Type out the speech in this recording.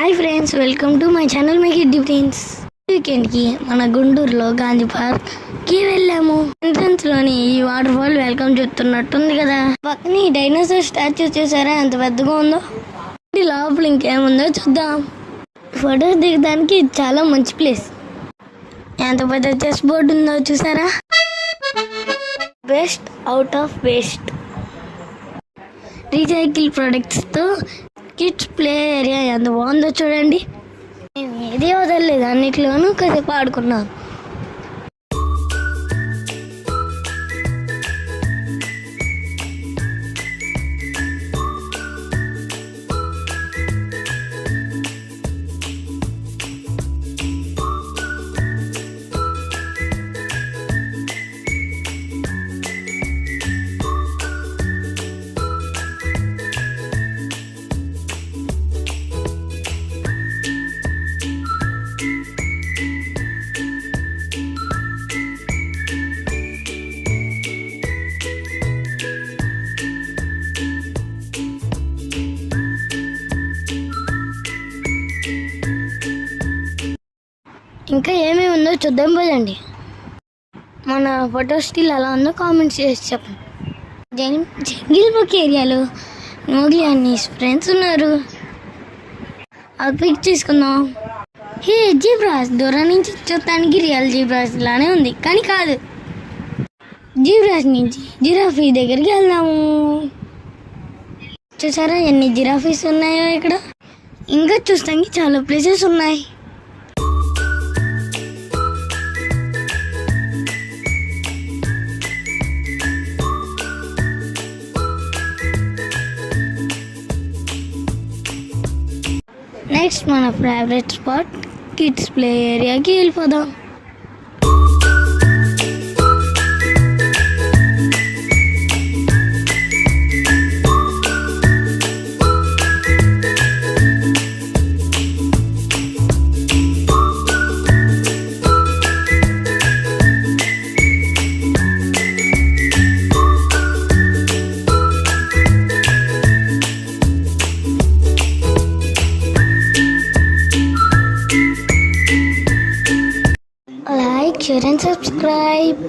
Hi friends, welcome to my channel my kiddy friends. వీకెండ్కి మన గుంటూరులో గాంధీ పార్క్కి వెళ్ళాము. ఎంట్రన్స్లోని ఈ వాటర్ ఫాల్ వెల్కమ్ చెప్తున్నట్టుంది కదా. పక్కన ఈ డైనోసార్ స్టాచ్యూ చూసారా ఎంత పెద్దగా ఉందో. లోపల ఇంకేముందో చూద్దాం. ఫొటోస్ దిగడానికి చాలా మంచి ప్లేస్. ఎంత పెద్ద చెస్ బోర్డు ఉందో చూసారా. Best out of waste recycle ప్రొడక్ట్స్తో కిడ్స్ ప్లే ఏరియా ఎంత బాగుందో చూడండి. నేను ఏది వదలలేదు, అన్నిట్లోనూ కాసేపు ఆడుకున్నాను. ఇంకా ఏమేమి ఉందో చూద్దాం పోదండి. మన ఫోటో స్టిల్ ఎలా ఉందో కామెంట్స్ చేసి చెప్పండి. జంగిల్ బుక్ ఏరియాలో మోగ్లీ అన్ని ఫ్రెండ్స్ ఉన్నారు. అది పిక్ తీసుకుందాం. హే జీబ్రాస్, దూరం నుంచి చూడటానికి రియల్ జీబ్రాస్ లానే ఉంది, కానీ కాదు. జీబ్రాస్ నుంచి జిరాఫీ దగ్గరికి వెళ్దాము. చూసారా ఎన్ని జిరాఫీస్ ఉన్నాయో ఇక్కడ. ఇంకా చూస్తానికి చాలా ప్లేసెస్ ఉన్నాయి. నెక్స్ట్ మన ఫేవరెట్ స్పాట్ కిడ్స్ ప్లే ఏరియాకి వెళ్ళిపోదాం. Like, share and subscribe.